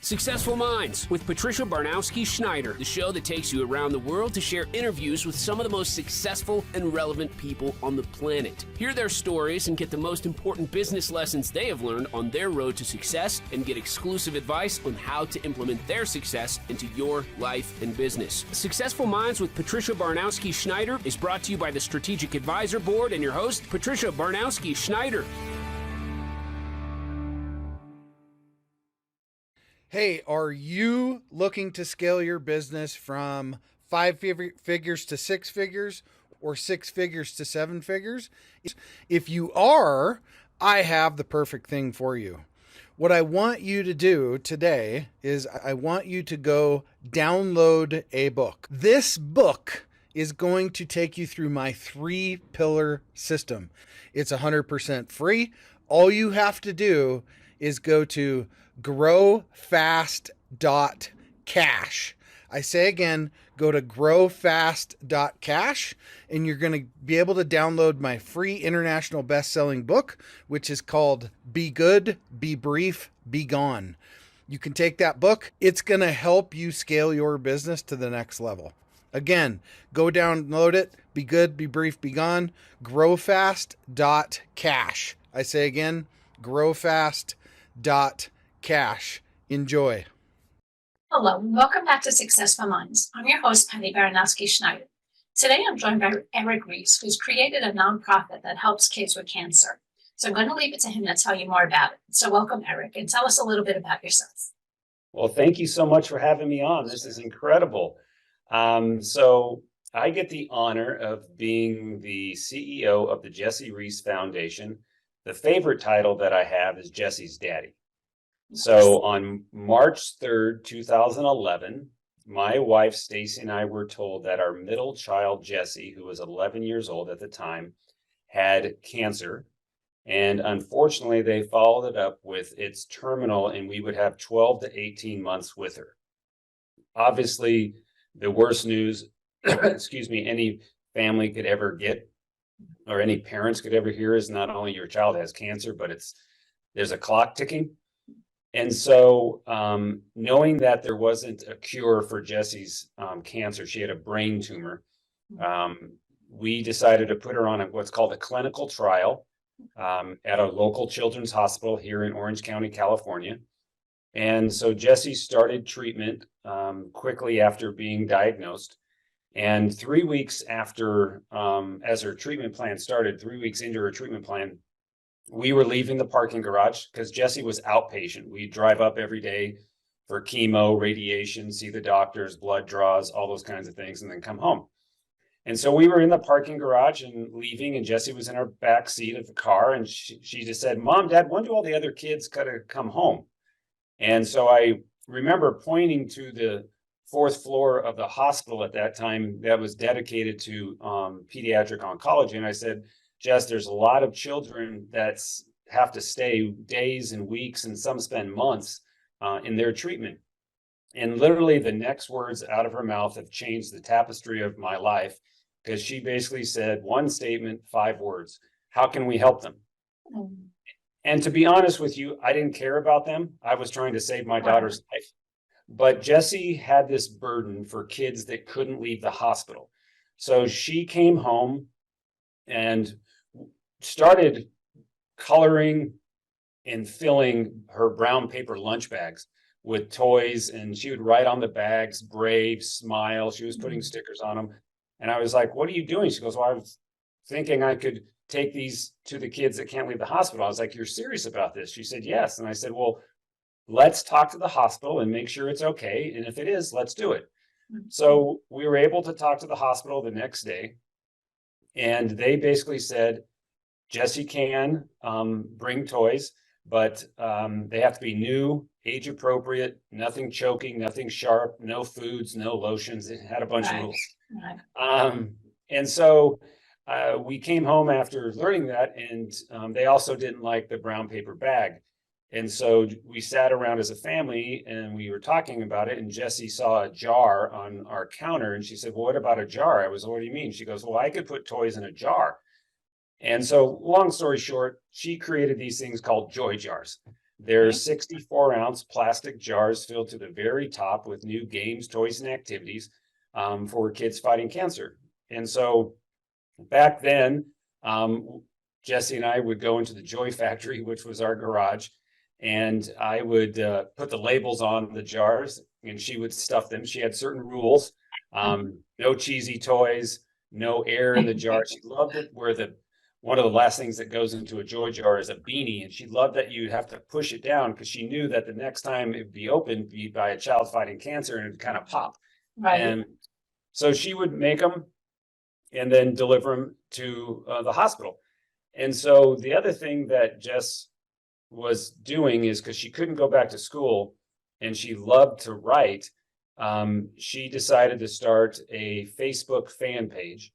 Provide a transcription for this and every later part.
Successful Minds with Patricia Barnowski-Schneider, the show that takes you around the world to share interviews with some of the most successful and relevant people on the planet. Hear their stories and get the most important business lessons they have learned on their road to success and get exclusive advice on how to implement their success into your life and business. Successful Minds with Patricia Barnowski-Schneider is brought to you by the Strategic Advisor Board and your host, Patricia Barnowski-Schneider. Hey, are you looking to scale your business from 5 figures to 6 figures or 6 figures to 7 figures? If you are, I have the perfect thing for you. What I want you to do today is I want you to go download a book. This book is going to take you through my 3-pillar system. It's 100% free. All you have to do is go to growfast.cash. I say again, go to growfast.cash and you're going to be able to download my free international best-selling book, which is called Be Good, Be Brief, Be Gone. You can take that book. It's going to help you scale your business to the next level. Again, go download it. Be good, be brief, be gone. Growfast.cash. I say again, growfast.cash. Enjoy. Hello, and welcome back to Successful Minds. I'm your host, Patty Baranowski-Schneider. Today, I'm joined by Erik Rees, who's created a nonprofit that helps kids with cancer. So I'm going to leave it to him to tell you more about it. So welcome, Erik, and tell us a little bit about yourself. Well, thank you so much for having me on. This is incredible. So I get the honor of being the CEO of the Jessie Rees Foundation. The favorite title that I have is Jessie's Daddy. So on March 3rd, 2011, my wife, Stacy, and I were told that our middle child, Jessie, who was 11 years old at the time, had cancer. And unfortunately, they followed it up with its terminal, and we would have 12 to 18 months with her. Obviously, the worst news, any family could ever get, or any parents could ever hear, is not only your child has cancer, but there's a clock ticking. And so knowing that there wasn't a cure for Jessie's cancer, she had a brain tumor, we decided to put her on what's called a clinical trial at a local children's hospital here in Orange County, California. And so Jessie started treatment quickly after being diagnosed. And 3 weeks after, as her treatment plan started, 3 weeks into her treatment plan, we were leaving the parking garage because Jessie was outpatient. We'd drive up every day for chemo, radiation, see the doctors, blood draws, all those kinds of things, and then come home. And so we were in the parking garage and leaving, and Jessie was in her back seat of the car, and she just said, "Mom, Dad, when do all the other kids gotta come home?" And so I remember pointing to the 4th floor of the hospital at that time that was dedicated to pediatric oncology, and I said, "Jess, there's a lot of children that have to stay days and weeks, and some spend months in their treatment." And literally the next words out of her mouth have changed the tapestry of my life, because she basically said one statement, 5 words: "How can we help them?" And to be honest with you, I didn't care about them. I was trying to save my daughter's life. But Jessie had this burden for kids that couldn't leave the hospital. So she came home and started coloring and filling her brown paper lunch bags with toys, and she would write on the bags, "Brave," "Smile." She was putting stickers on them. And I was like, "What are you doing?" She goes, "Well, I was thinking I could take these to the kids that can't leave the hospital." I was like, "You're serious about this?" She said, "Yes." And I said, "Well, let's talk to the hospital and make sure it's okay. And if it is, let's do it." So we were able to talk to the hospital the next day. And they basically said, "Jessie can bring toys, but they have to be new, age appropriate, nothing choking, nothing sharp, no foods, no lotions." It had a bunch of rules. And so we came home after learning that, and they also didn't like the brown paper bag. And so we sat around as a family and we were talking about it, and Jessie saw a jar on our counter and she said, "Well, what about a jar?" I was, "What do you mean?" She goes, "Well, I could put toys in a jar." And so long story short, she created these things called joy jars. They're Okay. 64-ounce plastic jars filled to the very top with new games, toys, and activities for kids fighting cancer. And so back then, Jessie and I would go into the Joy Factory, which was our garage, and I would put the labels on the jars and she would stuff them. She had certain rules, no cheesy toys, no air in the jar. She loved it where one of the last things that goes into a Joy jar is a beanie. And she loved that you'd have to push it down because she knew that the next time it'd be opened be by a child fighting cancer and it'd kind of pop. Right. And so she would make them and then deliver them to the hospital. And so the other thing that Jess was doing is because she couldn't go back to school and she loved to write, she decided to start a Facebook fan page.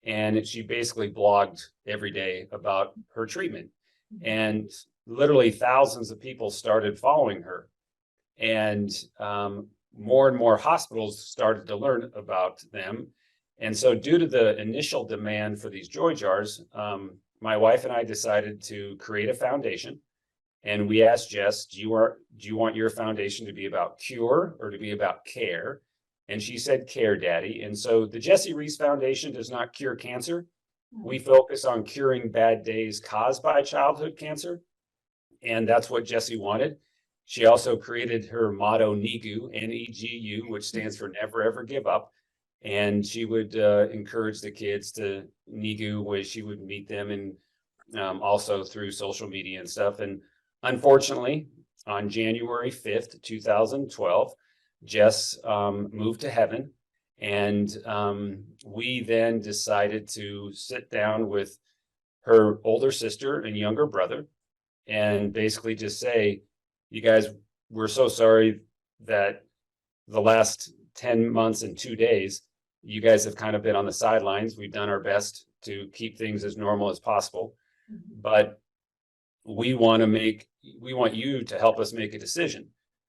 And she basically blogged every day about her treatment. And literally thousands of people started following her. And more and more hospitals started to learn about them. And so due to the initial demand for these Joy jars, my wife and I decided to create a foundation. And we asked Jess, do you want your foundation to be about cure or to be about care? And she said, care, Daddy. And so the Jessie Rees Foundation does not cure cancer. We focus on curing bad days caused by childhood cancer. And that's what Jessie wanted. She also created her motto, NEGU, N-E-G-U, which stands for never, ever give up. And she would encourage the kids to NEGU, where she would meet them and also through social media and stuff. And unfortunately, on January 5th, 2012, Jess moved to heaven. And we then decided to sit down with her older sister and younger brother and basically just say, you guys, we're so sorry that the last 10 months and 2 days, you guys have kind of been on the sidelines. We've done our best to keep things as normal as possible, but we want you to help us make a decision.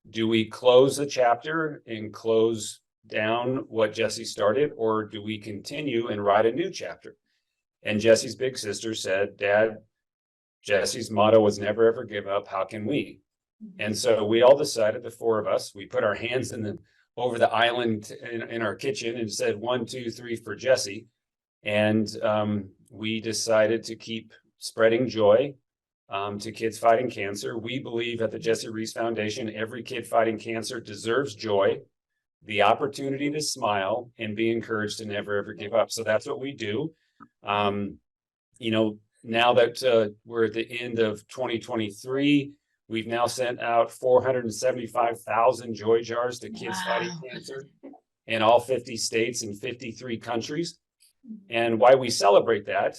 Do we close the chapter and close down what Jessie started, or do we continue and write a new chapter? And Jessie's big sister said, Dad, Jessie's motto was never, ever give up. How can we? And so we all decided, the four of us, we put our hands over the island in our kitchen and said 1, 2, 3 for Jessie. And we decided to keep spreading joy to kids fighting cancer. We believe at the Jessie Rees Foundation, every kid fighting cancer deserves joy, the opportunity to smile, and be encouraged to never, ever give up. So that's what we do. Now that we're at the end of 2023, we've now sent out 475,000 Joy jars to kids fighting cancer in all 50 states and 53 countries. And why we celebrate that,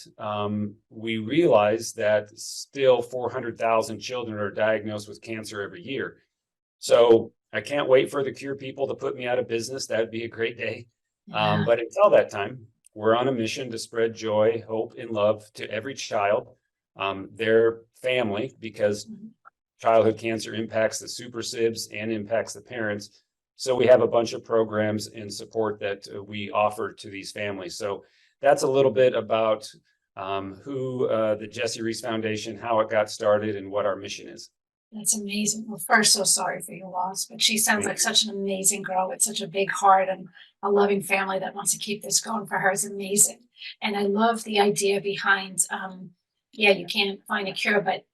we realize that still 400,000 children are diagnosed with cancer every year. So I can't wait for the cure people to put me out of business. That'd be a great day. But until that time, we're on a mission to spread joy, hope, and love to every child, their family, because childhood cancer impacts the super sibs and impacts the parents. So we have a bunch of programs and support that we offer to these families. So that's a little bit about who the Jessie Rees Foundation, how it got started, and what our mission is. That's amazing. Well, first, so sorry for your loss, but she sounds like such an amazing girl with such a big heart and a loving family that wants to keep this going for her is amazing. And I love the idea behind, you can't find a cure, but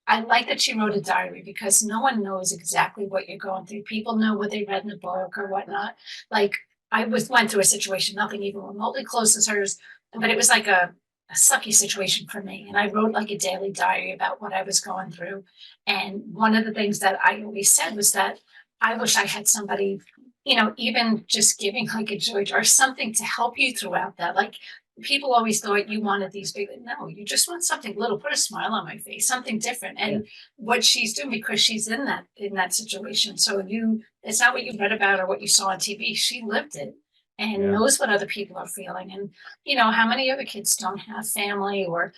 I like that she wrote a diary because no one knows exactly what you're going through. People know what they read in a book or whatnot. Like I went through a situation, nothing even remotely close as hers, but it was like a sucky situation for me. And I wrote like a daily diary about what I was going through. And one of the things that I always said was that I wish I had somebody, even just giving like a joy jar, something to help you throughout that. Like people always thought you wanted these big, no, you just want something little, put a smile on my face, something different. And what she's doing, because she's in that situation. So it's not what you read about or what you saw on TV. She lived it and knows what other people are feeling. And, how many other kids don't have family or,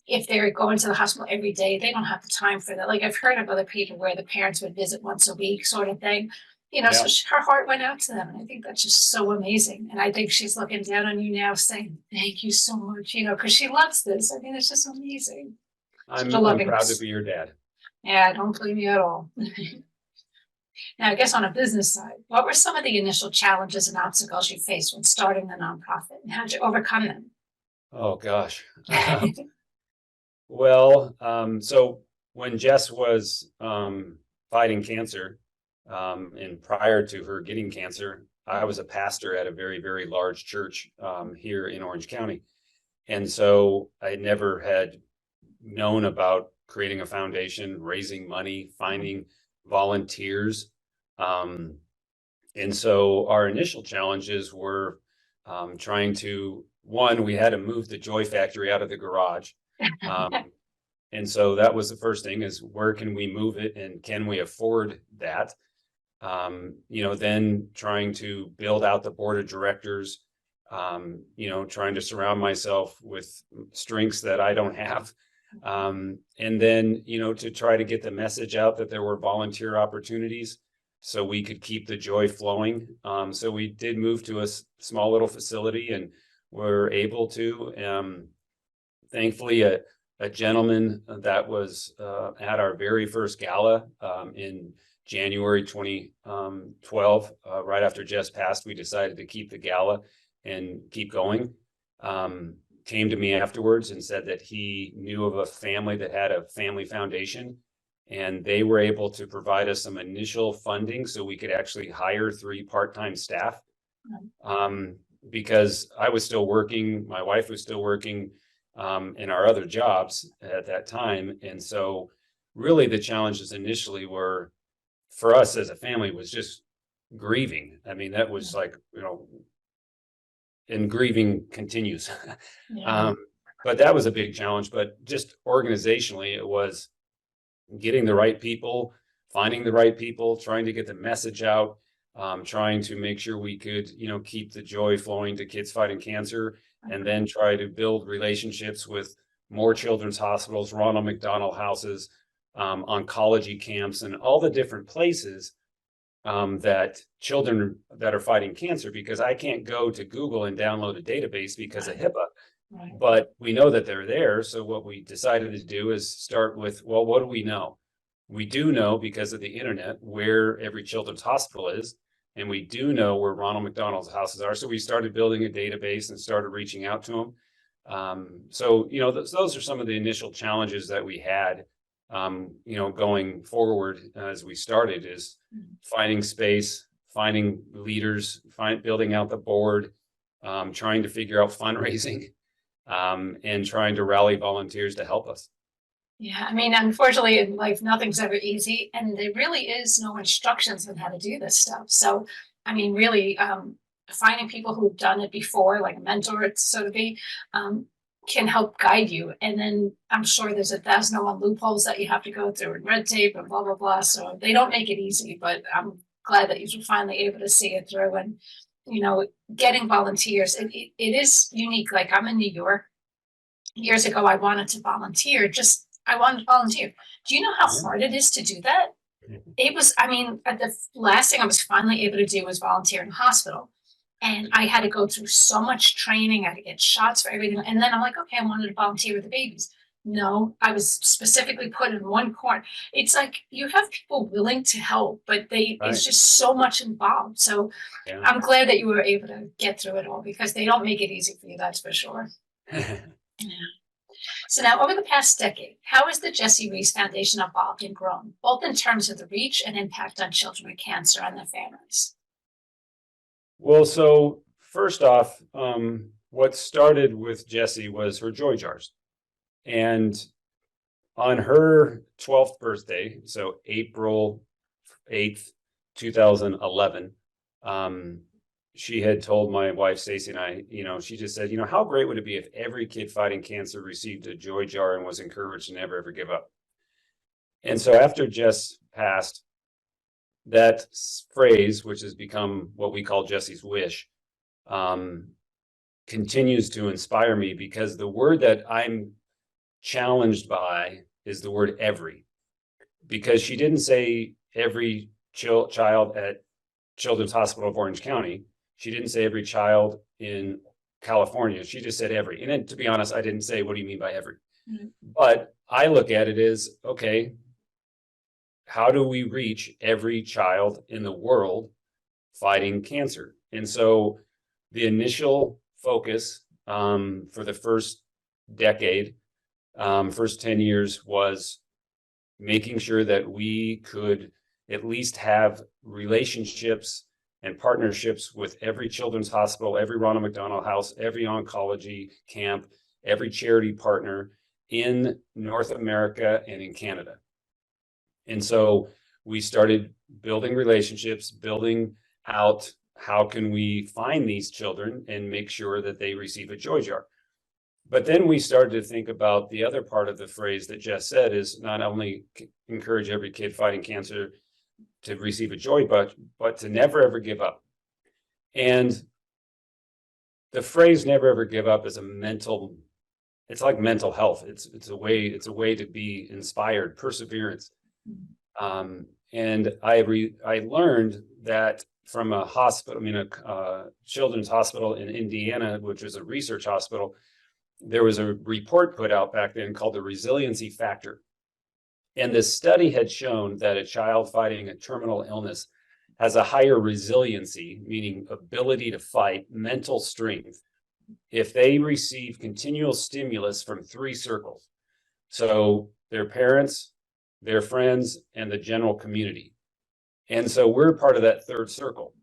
if they're going to the hospital every day, they don't have the time for that. Like I've heard of other people where the parents would visit once a week sort of thing. So her heart went out to them. And I think that's just so amazing. And I think she's looking down on you now saying, thank you so much, because she loves this. I mean, it's just amazing. I'm proud to be your dad. Yeah, I don't blame you at all. Now, I guess on a business side, what were some of the initial challenges and obstacles you faced when starting the nonprofit, and how'd you overcome them? Oh gosh. Well, so when Jess was fighting cancer, and prior to her getting cancer, I was a pastor at a very, very large church here in Orange County. And so I never had known about creating a foundation, raising money, finding volunteers. Um, and so our initial challenges were trying to, one, we had to move the Joy Factory out of the garage. Um, and so that was the first thing, is where can we move it and can we afford that? Then trying to build out the board of directors, trying to surround myself with strengths that I don't have. And then, to try to get the message out that there were volunteer opportunities so we could keep the joy flowing. So we did move to a small little facility and were able to, thankfully, a gentleman that was at our very first gala in January 2012, right after Jess passed, we decided to keep the gala and keep going. Came to me afterwards and said that he knew of a family that had a family foundation, and they were able to provide us some initial funding so we could actually hire 3 part-time staff. Because I was still working, my wife was still working in our other jobs at that time. And so really the challenges initially were, for us as a family, was just grieving. I mean, that was like, and grieving continues. Yeah. But that was a big challenge. But just organizationally, it was getting the right people, finding the right people, trying to get the message out, trying to make sure we could, keep the joy flowing to kids fighting cancer, and then try to build relationships with more children's hospitals, Ronald McDonald houses, oncology camps, and all the different places that children that are fighting cancer, because I can't go to Google and download a database because of HIPAA. Right. But we know that they're there. So what we decided to do is start with, well, what do we know? We do know, because of the internet, where every children's hospital is. And we do know where Ronald McDonald's houses are. So we started building a database and started reaching out to them. Those are some of the initial challenges that we had, going forward as we started, is finding space, finding leaders, building out the board, trying to figure out fundraising, and trying to rally volunteers to help us. Yeah, I mean, unfortunately, in life, nothing's ever easy, and there really is no instructions on how to do this stuff. So, I mean, really, finding people who've done it before, like a mentor, so to be, can help guide you. And then I'm sure there's 1,001 loopholes that you have to go through, and red tape and blah, blah, blah. So they don't make it easy, but I'm glad that you were finally able to see it through. And, getting volunteers, it is unique. Like, I'm in New York. Years ago, I wanted to volunteer, I wanted to volunteer. Do you know how hard it is to do that? It was, I mean, the last thing I was finally able to do was volunteer in a hospital. And I had to go through so much training. I had to get shots for everything. And then I'm like, okay, I wanted to volunteer with the babies. No, I was specifically put in one corner. It's like you have people willing to help, but it's just so much involved. So I'm glad that you were able to get through it all, because they don't make it easy for you, that's for sure. Yeah. So now, over the past decade, how has the Jessie Rees Foundation evolved and grown, both in terms of the reach and impact on children with cancer and their families? Well, so first off, what started with Jessie was her joy jars. And on her 12th birthday, so April 8th, 2011, she had told my wife, Stacy, and I, she just said, how great would it be if every kid fighting cancer received a joy jar and was encouraged to never, ever give up? And so after Jess passed, that phrase, which has become what we call Jessie's wish, continues to inspire me, because the word that I'm challenged by is the word every, because she didn't say every child at Children's Hospital of Orange County. She didn't say every child in California. She just said every. And then, to be honest, I didn't say, what do you mean by every? Mm-hmm. But I look at it as, okay, how do we reach every child in the world fighting cancer? And so the initial focus for the first decade, first 10 years, was making sure that we could at least have relationships and partnerships with every children's hospital, every Ronald McDonald House, every oncology camp, every charity partner in North America and in Canada. And so we started building relationships, building out how can we find these children and make sure that they receive a joy jar. But then we started to think about the other part of the phrase that Jess said, is not only encourage every kid fighting cancer to receive a joy, but to never ever give up. And the phrase "never ever give up" is it's like mental health. It's a way to be inspired, perseverance. And I learned that from a hospital, a children's hospital in Indiana, which was a research hospital. There was a report put out back then called the resiliency factor. And this study had shown that a child fighting a terminal illness has a higher resiliency, meaning ability to fight, mental strength, if they receive continual stimulus from 3 circles. So their parents, their friends, and the general community. And so we're part of that 3rd circle.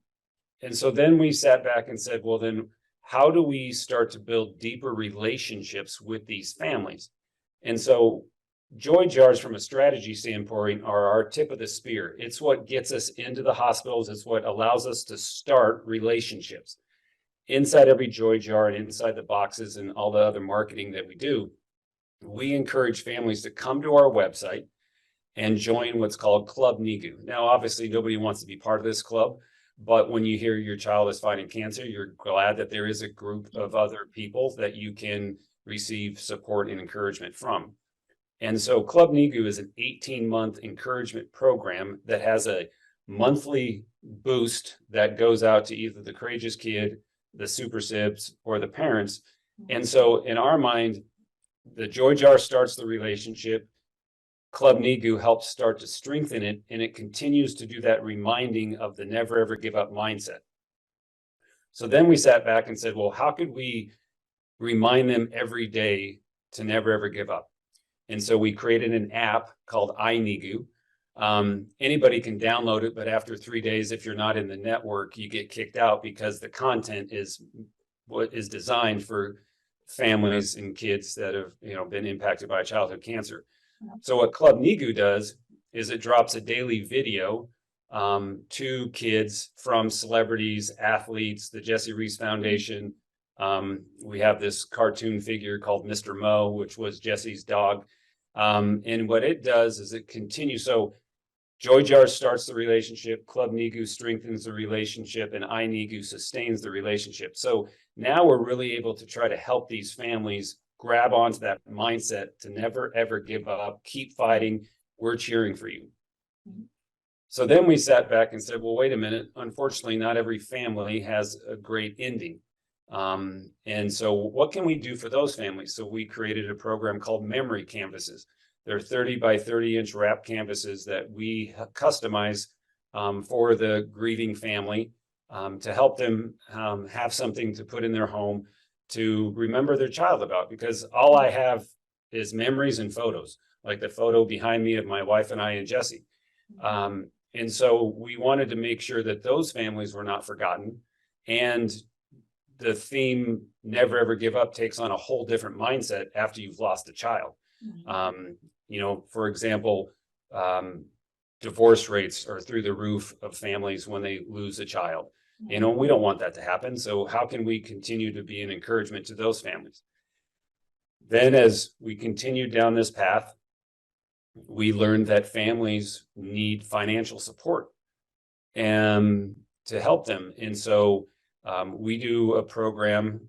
And so then we sat back and said, well, then how do we start to build deeper relationships with these families? And so joy jars, from a strategy standpoint, are our tip of the spear. It's what gets us into the hospitals. It's what allows us to start relationships. Inside every joy jar and inside the boxes and all the other marketing that we do, we encourage families to come to our website and join what's called Club NIGU. Now, obviously, nobody wants to be part of this club, but when you hear your child is fighting cancer, you're glad that there is a group of other people that you can receive support and encouragement from. And so Club NIGU is an 18-month encouragement program that has a monthly boost that goes out to either the courageous kid, the super sibs, or the parents. And so in our mind, the joy jar starts the relationship. Club NIGU helps start to strengthen it, and it continues to do that reminding of the never ever give up mindset. So then we sat back and said, well, how could we remind them every day to never ever give up? And so we created an app called iNIGU. Anybody can download it, but after 3 days, if you're not in the network, you get kicked out because the content is what is designed for families and kids that have been impacted by childhood cancer. So what Club NIGU does is it drops a daily video to kids from celebrities, athletes, the Jessie Rees Foundation. We have this cartoon figure called Mr. Mo, which was Jessie's dog. And what it does is it continues. So Joy Jar starts the relationship, Club NIGU strengthens the relationship, and iNIGU sustains the relationship. So now we're really able to try to help these families grab onto that mindset to never, ever give up, keep fighting. We're cheering for you. Mm-hmm. So then we sat back and said, well, wait a minute. Unfortunately, not every family has a great ending. And so what can we do for those families? So we created a program called Memory Canvases. They're 30 by 30 inch wrap canvases that we customize for the grieving family to help them have something to put in their home to remember their child about, because all I have is memories and photos, like the photo behind me of my wife and I and Jessie. And so we wanted to make sure that those families were not forgotten. And the theme, never ever give up, takes on a whole different mindset after you've lost a child. For example, divorce rates are through the roof of families when they lose a child. We don't want that to happen. So how can we continue to be an encouragement to those families? Then as we continued down this path, we learned that families need financial support and to help them. And so we do a program,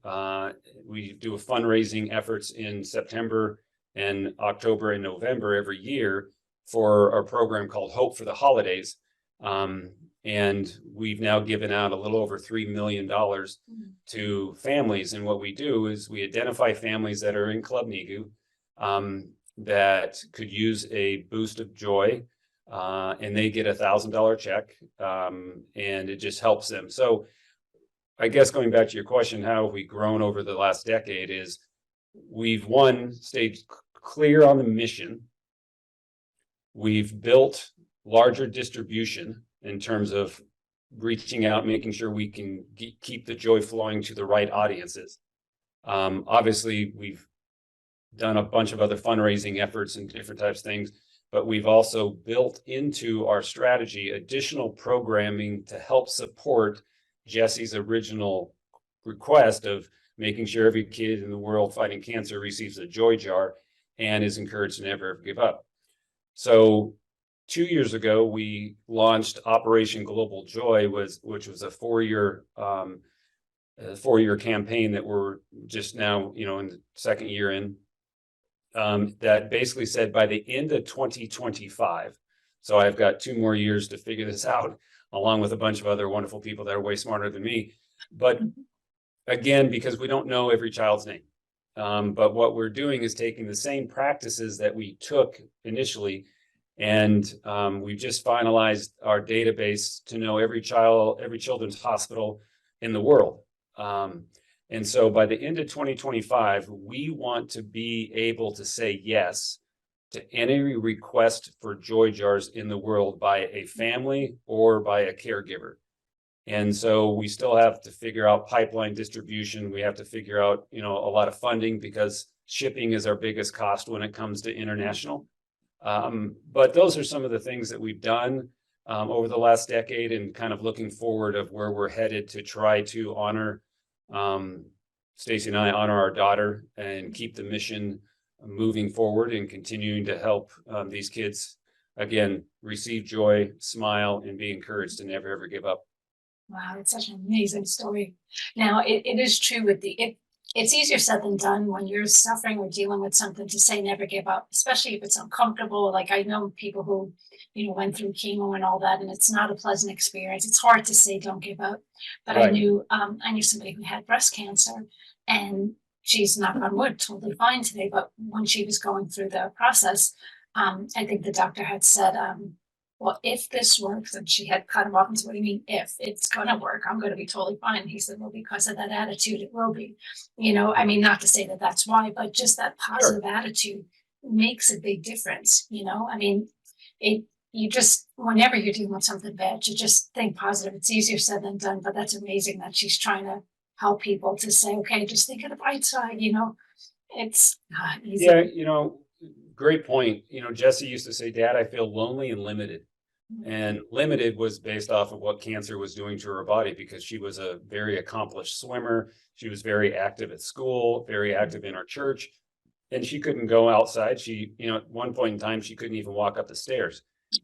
we do a fundraising efforts in September and October and November every year for our program called Hope for the Holidays. And we've now given out a little over $3 million to families. And what we do is we identify families that are in Club NIGU that could use a boost of joy. and they get $1,000 check, and it just helps them. So I guess going back to your question, how have we grown over the last decade is we've stayed clear on the mission. We've built larger distribution in terms of reaching out, making sure we can keep the joy flowing to the right audiences. Obviously, we've done a bunch of other fundraising efforts and different types of things, but we've also built into our strategy additional programming to help support Jessie's original request of making sure every kid in the world fighting cancer receives a joy jar and is encouraged to never ever give up. So 2 years ago, we launched Operation Global Joy, which was a four-year campaign that we're just now, in the second year in, that basically said by the end of 2025, so I've got 2 more years to figure this out, along with a bunch of other wonderful people that are way smarter than me. But again, because we don't know every child's name. But what we're doing is taking the same practices that we took initially, and we've just finalized our database to know every children's hospital in the world. And so by the end of 2025, we want to be able to say yes to any request for joy jars in the world by a family or by a caregiver. And so we still have to figure out pipeline distribution. We have to figure out, a lot of funding because shipping is our biggest cost when it comes to international. But those are some of the things that we've done over the last decade, and kind of looking forward of where we're headed to try to honor, Stacy and I honor our daughter and keep the mission moving forward and continuing to help these kids, again, receive joy, smile, and be encouraged to never, ever give up. Wow, it's such an amazing story. Now, it is true with it's easier said than done when you're suffering or dealing with something to say never give up, especially if it's uncomfortable. Like I know people who, went through chemo and all that, and it's not a pleasant experience. It's hard to say don't give up. But Right. I knew somebody who had breast cancer, and she's, knock on wood, totally fine today. But when she was going through the process, I think the doctor had said, well, if this works, and she had cut him off and said, what do you mean if it's gonna work? I'm gonna be totally fine. He said, well, because of that attitude, it will be. Not to say that that's why, but just that positive attitude makes a big difference. You just, whenever you're dealing with something bad, you just think positive. It's easier said than done, but that's amazing that she's trying to help people to say, okay, just think of the bright side, it's not easy. Yeah, great point. Jessie used to say, Dad, I feel lonely and limited. And limited was based off of what cancer was doing to her body, because she was a very accomplished swimmer. She was very active at school, very active in our church, and she couldn't go outside. She, at one point in time, she couldn't even walk up the stairs.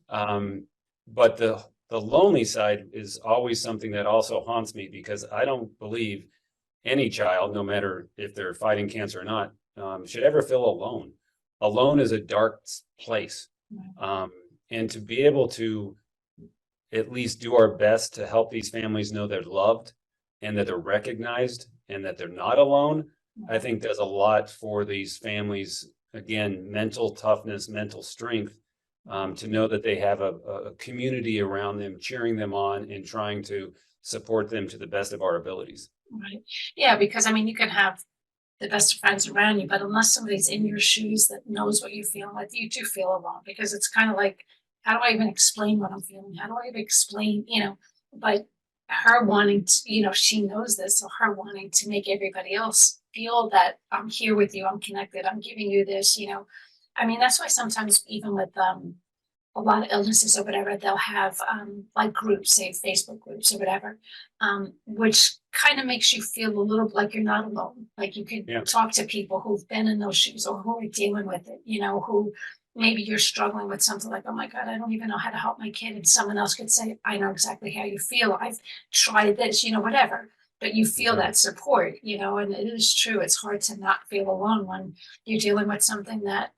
But the lonely side is always something that also haunts me, because I don't believe any child, no matter if they're fighting cancer or not, should ever feel alone. Alone is a dark place. And to be able to at least do our best to help these families know they're loved and that they're recognized and that they're not alone, I think does a lot for these families. Again, mental toughness, mental strength, to know that they have a community around them, cheering them on and trying to support them to the best of our abilities. Right. Yeah, because you can have the best friends around you, but unless somebody's in your shoes that knows what you're feeling, like you do feel alone, because it's kind of like, how do I even explain what I'm feeling? How do I even explain, but her wanting to, she knows this, so her wanting to make everybody else feel that I'm here with you, I'm connected, I'm giving you this, that's why sometimes even with a lot of illnesses or whatever, they'll have like groups, say Facebook groups or whatever, which kind of makes you feel a little like you're not alone. Like you can talk to people who've been in those shoes or who are dealing with it, who maybe you're struggling with something like, oh my God, I don't even know how to help my kid. And someone else could say, I know exactly how you feel. I've tried this, whatever. But you feel that support, and it is true. It's hard to not feel alone when you're dealing with something that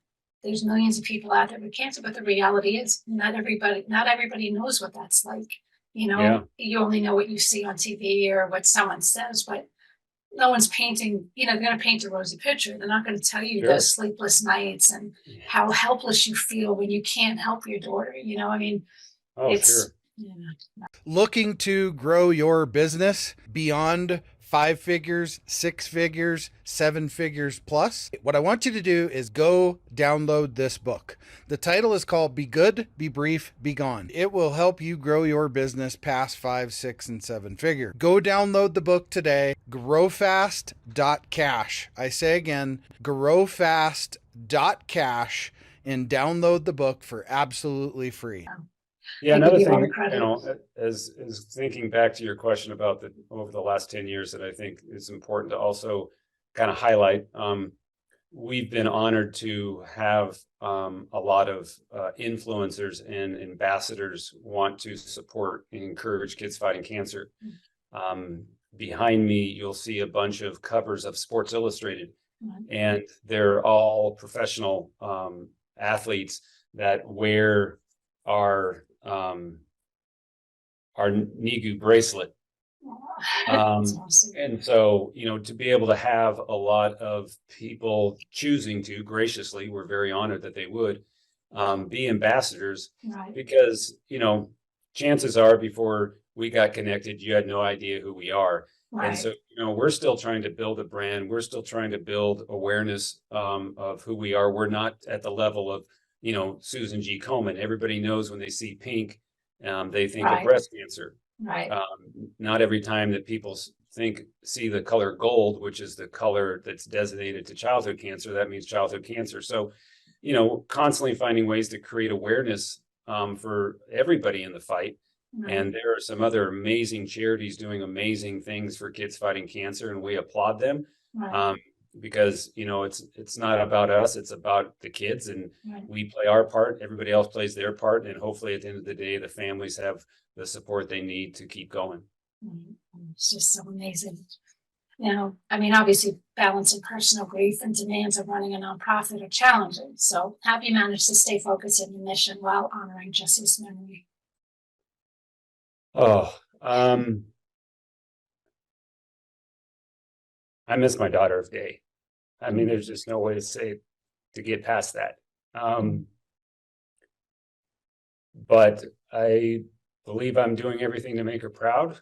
there's millions of people out there with cancer, but the reality is not everybody knows what that's like. You only know what you see on TV or what someone says, but no one's painting, they're going to paint a rosy picture. They're not going to tell you Sure. the sleepless nights and how helpless you feel when you can't help your daughter. Oh, It's, sure. Looking to grow your business beyond 5 figures, 6 figures, 7 figures plus, what I want you to do is go download this book. The title is called Be Good, Be Brief, Be Gone. It will help you grow your business past 5, 6, and 7 figure. Go download the book today. Growfast.cash. I say again, growfast.cash, and download the book for absolutely free. Yeah, I another give you all the thing, credit. as thinking back to your question about over the last 10 years that I think is important to also kind of highlight. We've been honored to have a lot of influencers and ambassadors want to support and encourage kids fighting cancer. Behind me, you'll see a bunch of covers of Sports Illustrated, and they're all professional athletes that wear our NIGU bracelet. That's awesome. And so, to be able to have a lot of people choosing to graciously, we're very honored that they would be ambassadors, Right. because, chances are before we got connected, you had no idea who we are. Right. And so, we're still trying to build a brand. We're still trying to build awareness of who we are. We're not at the level of, Susan G. Komen. Everybody knows when they see pink, they think of Right. breast cancer. Right. Not every time that people see the color gold, which is the color that's designated to childhood cancer, that means childhood cancer. So, constantly finding ways to create awareness for everybody in the fight. Right. And there are some other amazing charities doing amazing things for kids fighting cancer, and we applaud them. Right. Because it's not about us, it's about the kids, and Right. we play our part, everybody else plays their part, and hopefully at the end of the day the families have the support they need to keep going. It's just so amazing. Obviously balancing personal grief and demands of running a nonprofit are challenging. So how have you managed to stay focused on your mission while honoring Jessie's memory? I miss my daughter every day. There's just no way to get past that. But I believe I'm doing everything to make her proud.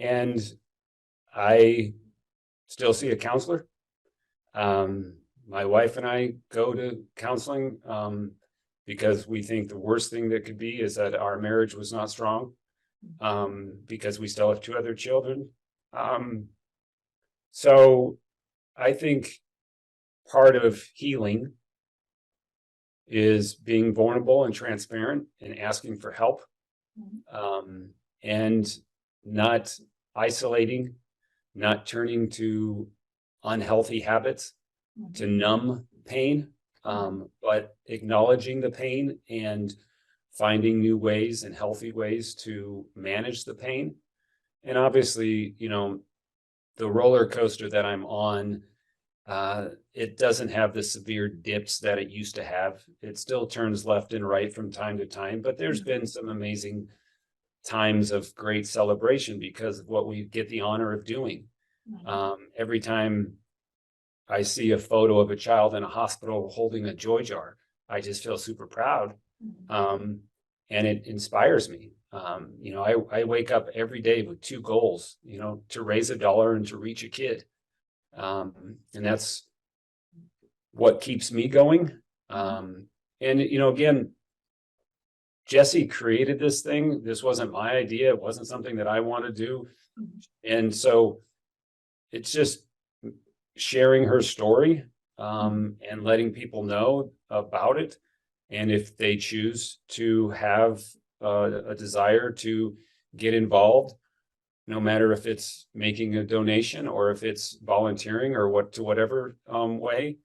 And I still see a counselor. My wife and I go to counseling because we think the worst thing that could be is that our marriage was not strong, because we still have 2 other children. So I think part of healing is being vulnerable and transparent and asking for help, and not isolating, not turning to unhealthy habits to numb pain, but acknowledging the pain and finding new ways and healthy ways to manage the pain. And obviously, the roller coaster that I'm on, it doesn't have the severe dips that it used to have. It still turns left and right from time to time, but there's been some amazing times of great celebration because of what we get the honor of doing. Every time I see a photo of a child in a hospital holding a joy jar, I just feel super proud. And it inspires me. I wake up every day with 2 goals, to raise $1 and to reach a kid. And that's what keeps me going. And, again, Jessie created this thing. This wasn't my idea. It wasn't something that I want to do. And so it's just sharing her story, and letting people know about it. And if they choose to have a desire to get involved, no matter if it's making a donation or if it's volunteering or whatever way,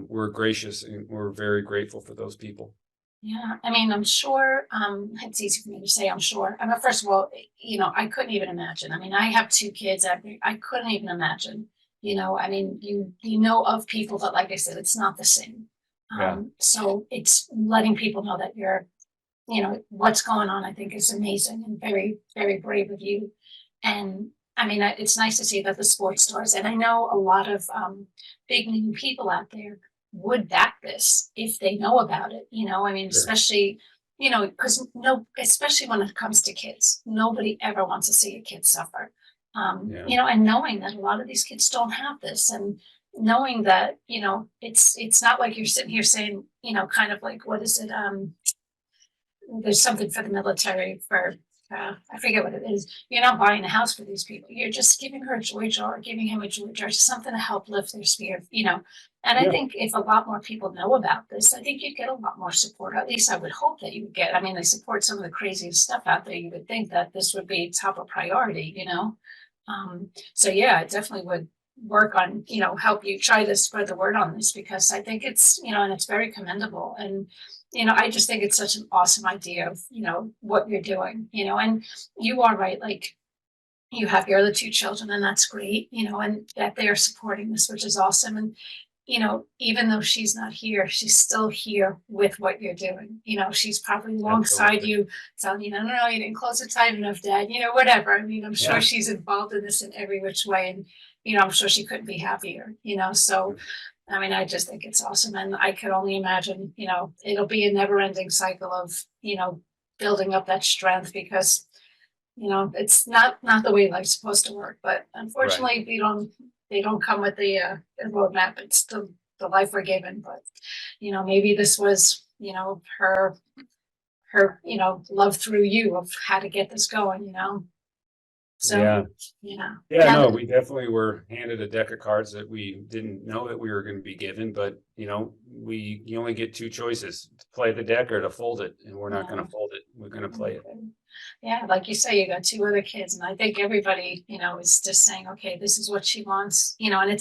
we're gracious and we're very grateful for those people. Yeah, I'm sure, it's easy for me to say, I'm sure. First of all, I couldn't even imagine. I have 2 kids. I couldn't even imagine, you know of people, but like I said, it's not the same. Yeah. So it's letting people know that you're, what's going on, I think is amazing and very, very brave of you. And I mean, it's nice to see that the sports stars, and I know a lot of big name people out there would back this if they know about it. I mean, Sure. especially, because especially when it comes to kids, nobody ever wants to see a kid suffer. Yeah. And knowing that a lot of these kids don't have this, and knowing that, it's not like you're sitting here saying, kind of like, what is it? There's something for the military for I forget what it is. You're not buying a house for these people. You're just giving her a joy jar, or giving him a joy jar, just something to help lift their spirit. And I Yeah. think if a lot more people know about this, I think you'd get a lot more support. At least I would hope that you would get. I mean, they support some of the craziest stuff out there. You would think that this would be top of priority. So yeah, I definitely would work on, help you try to spread the word on this, because I think it's, and it's very commendable. And I just think it's such an awesome idea of, what you're doing, and you are right. Like, you have your other two children, and that's great, and that they are supporting this, which is awesome. And, even though she's not here, she's still here with what you're doing. She's probably alongside Absolutely. you, telling you, no, you didn't close it tight enough, Dad, whatever. I mean, I'm sure Yeah. she's involved in this in every which way. And, I'm sure she couldn't be happier. So, I mean, I just think it's awesome. And I could only imagine, it'll be a never ending cycle of, building up that strength, because, it's not the way life's supposed to work. But Right. unfortunately, they don't come with the roadmap. It's the life we're given. But, maybe this was, her, love through you of how to get this going. So, Yeah. yeah. Yeah, Now, no, we definitely were handed a deck of cards that we didn't know that we were going to be given, but you only get two choices: to play the deck or to fold it, and we're not going yeah. to fold it. We're going to play it. Yeah, like you say, you got two other kids, and I think everybody, is just saying, okay, this is what she wants, and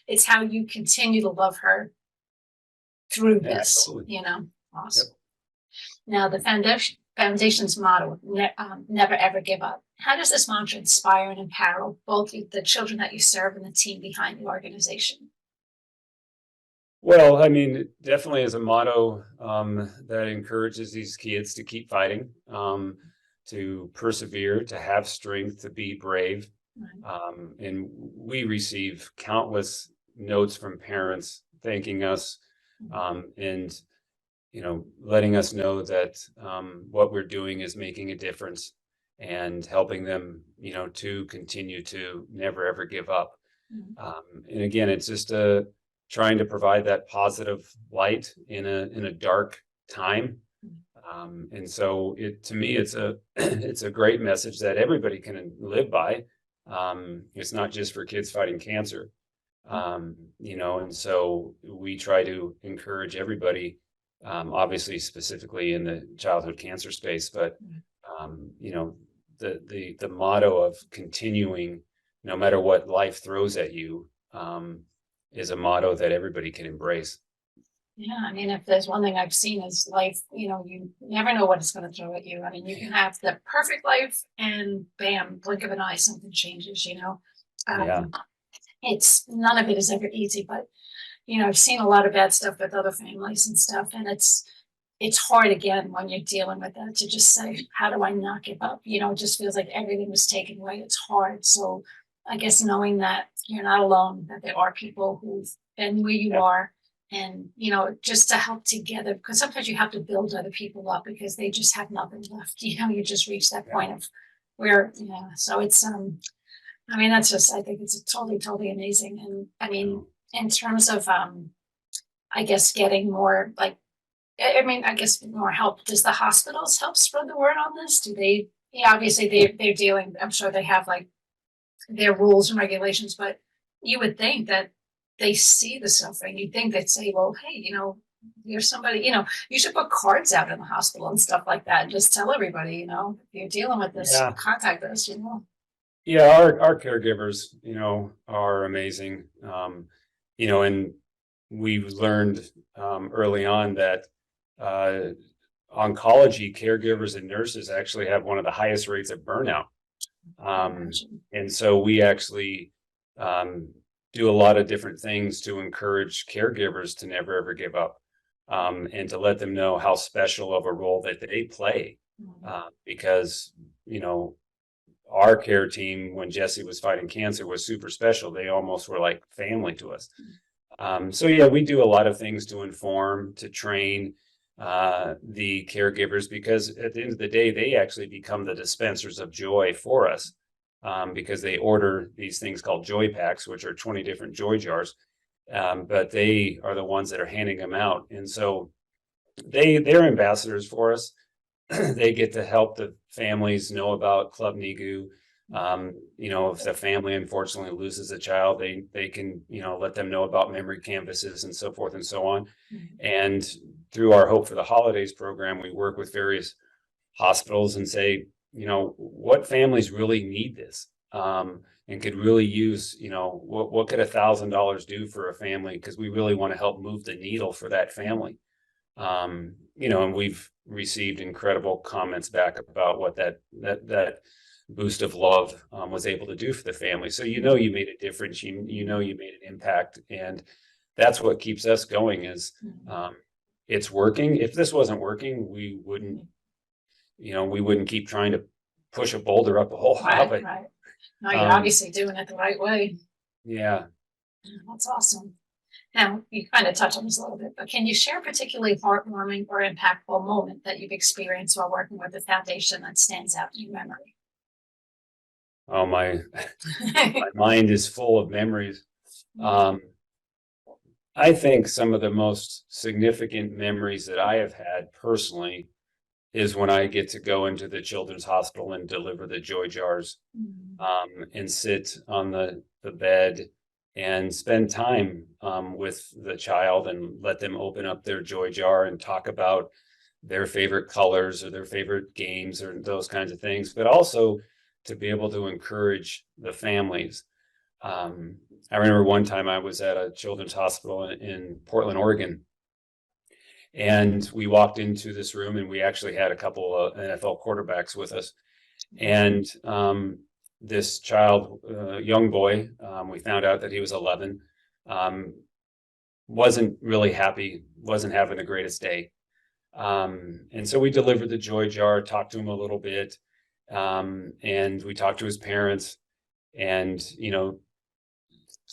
it's how you continue to love her through Yeah, this, absolutely. Yep. Awesome. Now, the foundation's motto, never ever give up. How does this mantra inspire and empower both the children that you serve and the team behind the organization? Well, I mean, it definitely is a motto that encourages these kids to keep fighting, to persevere, to have strength, to be brave. Right. And we receive countless notes from parents thanking us, and letting us know that what we're doing is making a difference, and helping them, to continue to never ever give up. Mhm. And again, it's just trying to provide that positive light in a dark time. And so to me, it's a it's a great message that everybody can live by. It's not just for kids fighting cancer. And so we try to encourage everybody, obviously specifically in the childhood cancer space, but the motto of continuing no matter what life throws at you, is a motto that everybody can embrace. Yeah, I mean, if there's one thing I've seen is life, you never know what it's going to throw at you. I mean, you can have the perfect life, and bam, blink of an eye, something changes. Yeah, Um, it's none of it is ever easy, but I've seen a lot of bad stuff with other families and stuff, and it's hard again when you're dealing with that to just say, how do I not give up? It just feels like everything was taken away. It's hard. So I guess knowing that you're not alone, that there are people who've been where you yeah, are, and just to help together, because sometimes you have to build other people up because they just have nothing left. You just reach that yeah. point of where, so it's I mean, that's just, I think it's totally amazing. And I mean, No. in terms of I guess getting more, like, I mean, I guess more help. Does the hospitals help spread the word on this? Do they? Yeah, obviously they're dealing. I'm sure they have like their rules and regulations, but you would think that they see the suffering. You'd think they'd say, well, hey, you're somebody. You should put cards out in the hospital and stuff like that, and just tell everybody, if you're dealing with this, Yeah, contact us. yeah. Our caregivers, are amazing. And we've learned early on that uh, oncology caregivers and nurses actually have one of the highest rates of burnout. Imagine. And so we actually um, do a lot of different things to encourage caregivers to never ever give up, and to let them know how special of a role that they play, because our care team, when Jessie was fighting cancer, was super special. They almost were like family to us. So yeah, we do a lot of things to inform, to train the caregivers, because at the end of the day, they actually become the dispensers of joy for us, because they order these things called joy packs, which are 20 different joy jars. But they are the ones that are handing them out. And so they're ambassadors for us. They get to help the families know about Club Nigu. If the family unfortunately loses a child, they can, let them know about memory canvases and so forth and so on. And through our Hope for the Holidays program, we work with various hospitals and say, what families really need this, and could really use, what could $1,000 do for a family? Because we really want to help move the needle for that family. And we've received incredible comments back about what that boost of love was able to do for the family. So you made a difference. You made an impact, and that's what keeps us going. Is it's working. If this wasn't working, we wouldn't keep trying to push a boulder up a hole. Right. No, you're obviously doing it the right way. Yeah. That's awesome. Now, you kind of touched on this a little bit, but can you share a particularly heartwarming or impactful moment that you've experienced while working with the foundation that stands out in your memory? Oh, my mind is full of memories. I think some of the most significant memories that I have had personally is when I get to go into the children's hospital and deliver the joy jars, and sit on the bed and spend time with the child and let them open up their joy jar and talk about their favorite colors or their favorite games or those kinds of things, but also to be able to encourage the families. I remember one time I was at a children's hospital in Portland, Oregon, and we walked into this room and we actually had a couple of NFL quarterbacks with us. And this child, young boy, we found out that he was 11, wasn't really happy, wasn't having the greatest day. And so we delivered the joy jar, talked to him a little bit, and we talked to his parents. And,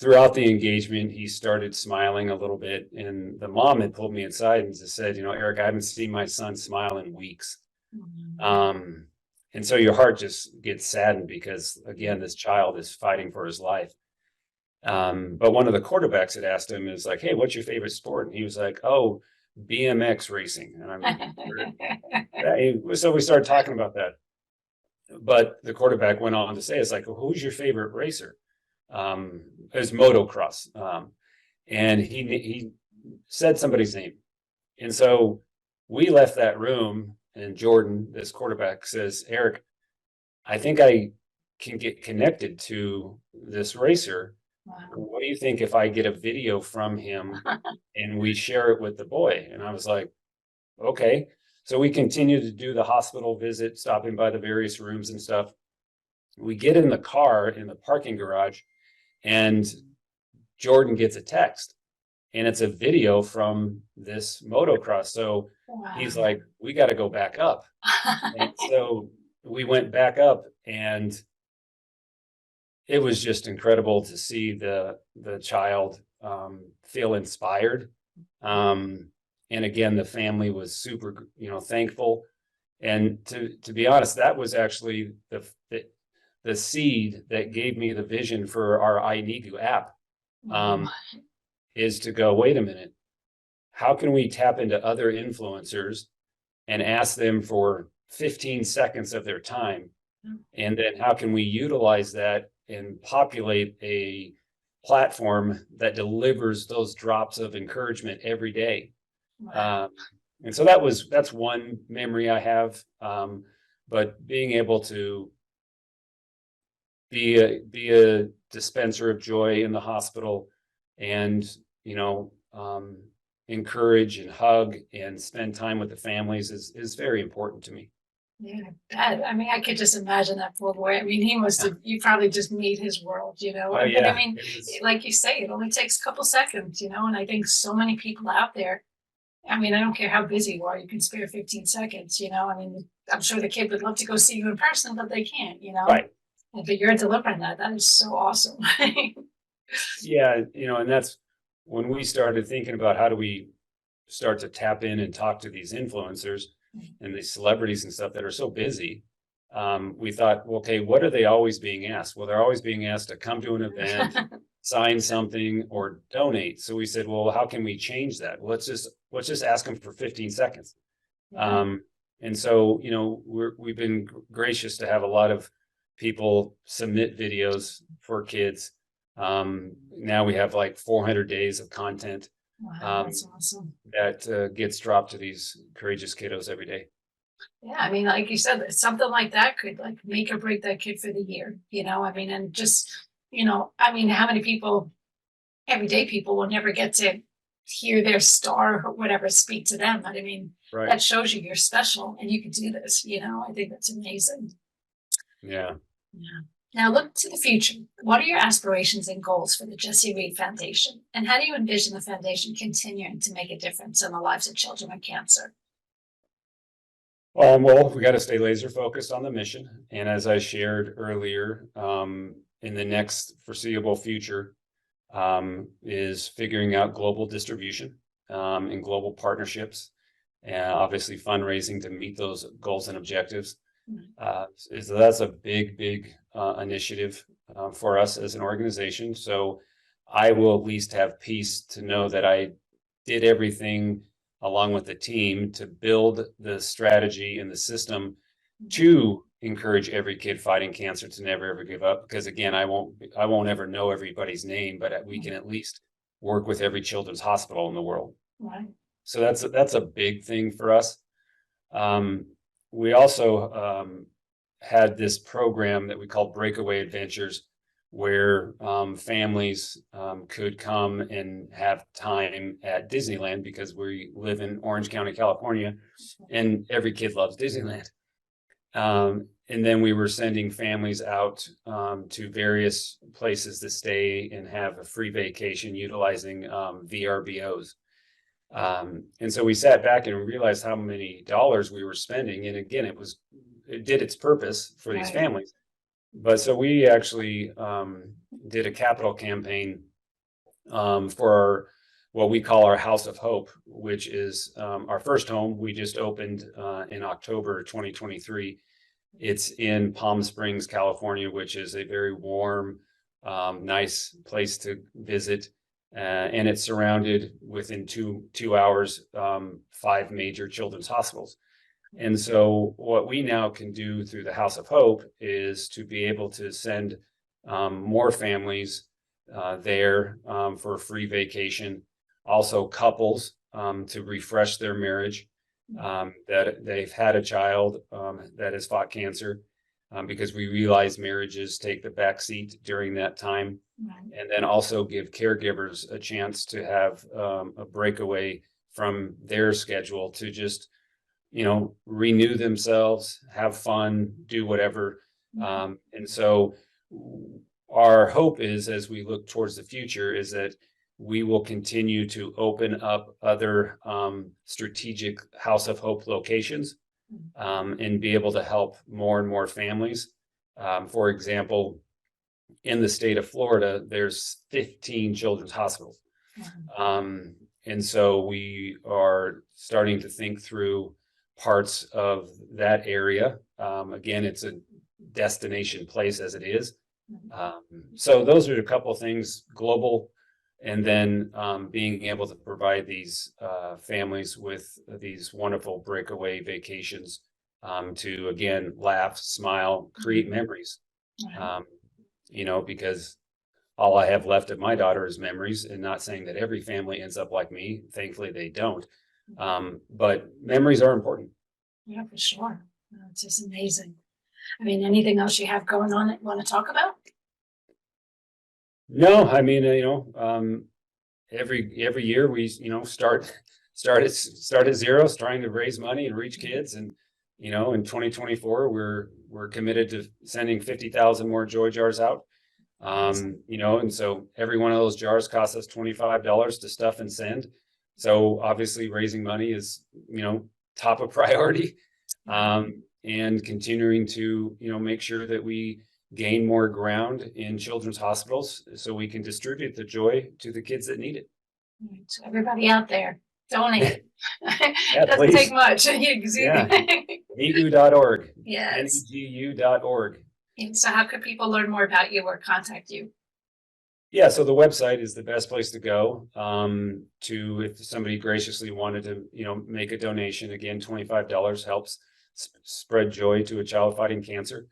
throughout the engagement, he started smiling a little bit. And the mom had pulled me inside and just said, Erik, I haven't seen my son smile in weeks. And so your heart just gets saddened because, again, this child is fighting for his life. But one of the quarterbacks had asked him, is like, hey, what's your favorite sport? And he was like, oh, BMX racing. And I'm like, so we started talking about that. But the quarterback went on to say, it's like, well, who's your favorite racer? It's motocross. And he said somebody's name. And so we left that room, and Jordan, this quarterback, says, Erik, I think I can get connected to this racer. Wow. What do you think if I get a video from him and we share it with the boy? And I was like, okay. So we continue to do the hospital visit, stopping by the various rooms and stuff. We get in the car in the parking garage, and Jordan gets a text, and it's a video from this motocross. So he's like, we got to go back up. And so we went back up, and it was just incredible to see the child feel inspired. And again, the family was super, thankful. And to be honest, that was actually the seed that gave me the vision for our iNigu app, is to go, wait a minute, how can we tap into other influencers and ask them for 15 seconds of their time? And then how can we utilize that and populate a platform that delivers those drops of encouragement every day? And so that's one memory I have. But being able to be a dispenser of joy in the hospital, and encourage and hug and spend time with the families is very important to me. Yeah, I could just imagine that poor boy. He must have, you probably just made his world, Oh, yeah. Like you say, it only takes a couple seconds, and I think so many people out there, I don't care how busy you are, you can spare 15 seconds, I'm sure the kid would love to go see you in person, but they can't, Right. But you're delivering that. That is so awesome. Yeah, and that's when we started thinking about how do we start to tap in and talk to these influencers and these celebrities and stuff that are so busy. We thought, well, okay, what are they always being asked? Well, they're always being asked to come to an event, sign something, or donate. So we said, well, how can we change that? Well, let's just ask them for 15 seconds. Yeah. And so, we've been gracious to have a lot of people submit videos for kids. Now we have like 400 days of content Wow, that's awesome. that gets dropped to these courageous kiddos every day. Yeah, I mean, like you said, something like that could like make or break that kid for the year, I mean, and just, I mean, how many people, everyday people will never get to hear their star or whatever speak to them. But I mean, Right. that shows you're special and you can do this, I think that's amazing. Yeah. Yeah. Now look to the future. What are your aspirations and goals for the Jessie Rees Foundation? And how do you envision the foundation continuing to make a difference in the lives of children with cancer? Well, we got to stay laser focused on the mission. And as I shared earlier, in the next foreseeable future, is figuring out global distribution, and global partnerships, and obviously fundraising to meet those goals and objectives. So that's a big initiative for us as an organization. So I will at least have peace to know that I did everything along with the team to build the strategy and the system to encourage every kid fighting cancer to never ever give up. Because again, I won't ever know everybody's name, but we can at least work with every children's hospital in the world. Right. So that's a big thing for us. We also had this program that we called Breakaway Adventures, where families could come and have time at Disneyland, because we live in Orange County, California, and every kid loves Disneyland. And then we were sending families out to various places to stay and have a free vacation utilizing VRBOs. And so we sat back and realized how many dollars we were spending. And again, it did its purpose for these Right. families. But so we actually did a capital campaign for what we call our House of Hope, which is our first home. We just opened in October 2023. It's in Palm Springs, California, which is a very warm, nice place to visit. And it's surrounded within two hours, 5 major children's hospitals. And so what we now can do through the House of Hope is to be able to send more families there for a free vacation, also couples to refresh their marriage, that they've had a child that has fought cancer, because we realize marriages take the back seat during that time. Right. And then also give caregivers a chance to have a breakaway from their schedule to just renew themselves, have fun, do whatever. And so our hope is, as we look towards the future, is that we will continue to open up other strategic House of Hope locations, and be able to help more and more families. For example, in the state of Florida, there's 15 children's hospitals. And so we are starting to think through parts of that area. Again, it's a destination place as it is. So those are a couple of things, global, and then being able to provide these families with these wonderful breakaway vacations to, again, laugh, smile, create memories. Because all I have left of my daughter is memories, and not saying that every family ends up like me. Thankfully, they don't. But memories are important. Yeah, for sure. It's just amazing. I mean, anything else you have going on that you want to talk about? No, I mean, every year we, start at zero, trying to raise money and reach kids. And, in 2024, we're committed to sending 50,000 more joy jars out. And so every one of those jars costs us $25 to stuff and send. So obviously raising money is, top of priority, and continuing to, make sure that we gain more ground in children's hospitals so we can distribute the joy to the kids that need it. So everybody out there, donate. Yeah, Doesn't please. take much. Yeah. NEGU.org. Yes. NEGU.org. And so how could people learn more about you or contact you? Yeah, so the website is the best place to go to if somebody graciously wanted to, make a donation. Again, $25 helps spread joy to a child fighting cancer.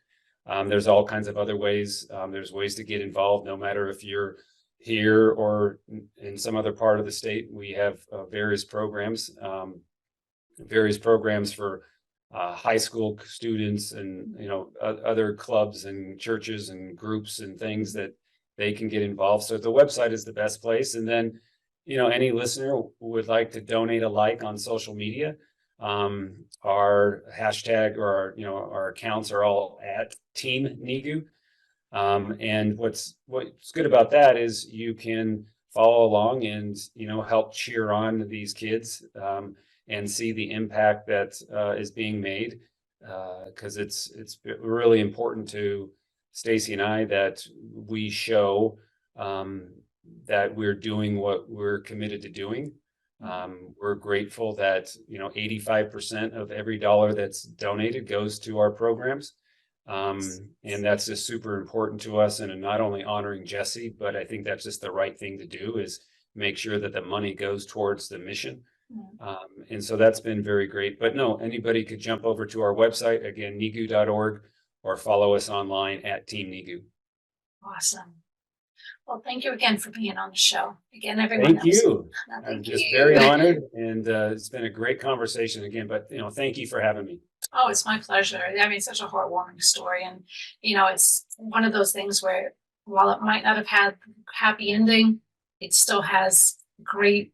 There's all kinds of other ways. There's ways to get involved, no matter if you're here or in some other part of the state. We have various programs for high school students and, other clubs and churches and groups and things that they can get involved. So the website is the best place. And then, any listener who would like to donate a like on social media, our hashtag or our accounts are all at Team NEGU. And what's good about that is you can follow along and, help cheer on these kids and see the impact that is being made. Because it's really important to Stacy and I that we show that we're doing what we're committed to doing. We're grateful that 85% of every dollar that's donated goes to our programs, and that's just super important to us. And not only honoring Jessie, but I think that's just the right thing to do, is make sure that the money goes towards the mission. And so that's been very great. But no, anybody could jump over to our website, again, negu.org, or follow us online at Team NEGU. Awesome. Well, thank you again for being on the show. Again, everyone. Thank you. Thank I'm you. just very honored, and it's been a great conversation again. But thank you for having me. Oh, it's my pleasure. I mean, it's such a heartwarming story, and it's one of those things where, while it might not have had a happy ending, it still has great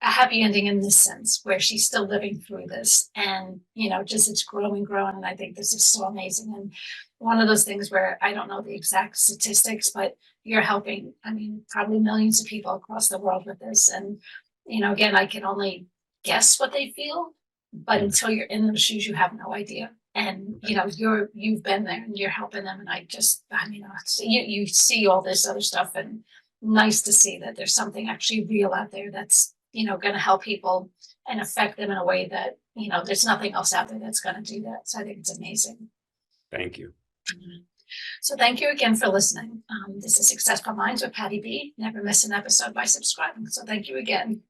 a happy ending in this sense, where she's still living through this, and just it's growing, and I think this is so amazing. And one of those things where I don't know the exact statistics, but you're helping, probably millions of people across the world with this. And again, I can only guess what they feel, but until you're in those shoes, you have no idea. And you've been there and you're helping them, and you see all this other stuff, and nice to see that there's something actually real out there that's going to help people and affect them in a way that there's nothing else out there that's going to do that. So I think it's amazing. Thank you. So thank you again for listening. This is Successful Minds with Patty B. Never miss an episode by subscribing. So thank you again.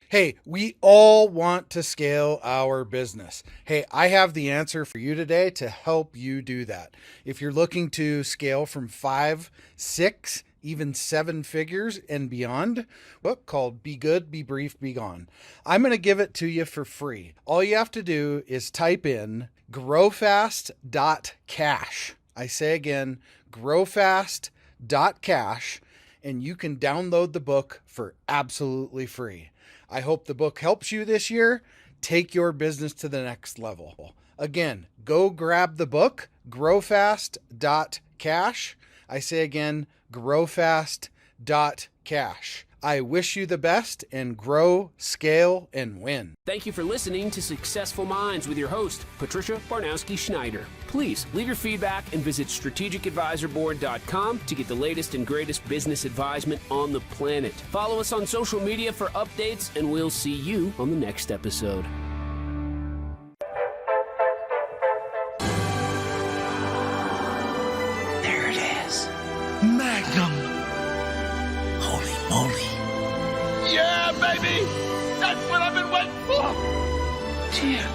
Hey, we all want to scale our business. Hey, I have the answer for you today to help you do that. If you're looking to scale from 5, 6, even 7 figures and beyond, book called Be Good, Be Brief, Be Gone. I'm going to give it to you for free. All you have to do is type in growfast.cash. I say again, growfast.cash, and you can download the book for absolutely free. I hope the book helps you this year. Take your business to the next level. Again, go grab the book, growfast.cash. I say again, growfast.cash. I wish you the best, and grow, scale, and win. Thank you for listening to Successful Minds with your host, Patricia Barnowski-Schneider. Please leave your feedback and visit strategicadvisorboard.com to get the latest and greatest business advisement on the planet. Follow us on social media for updates, and we'll see you on the next episode. There it is. Magnum. Holy moly. Yeah, baby! That's what I've been waiting for! Dear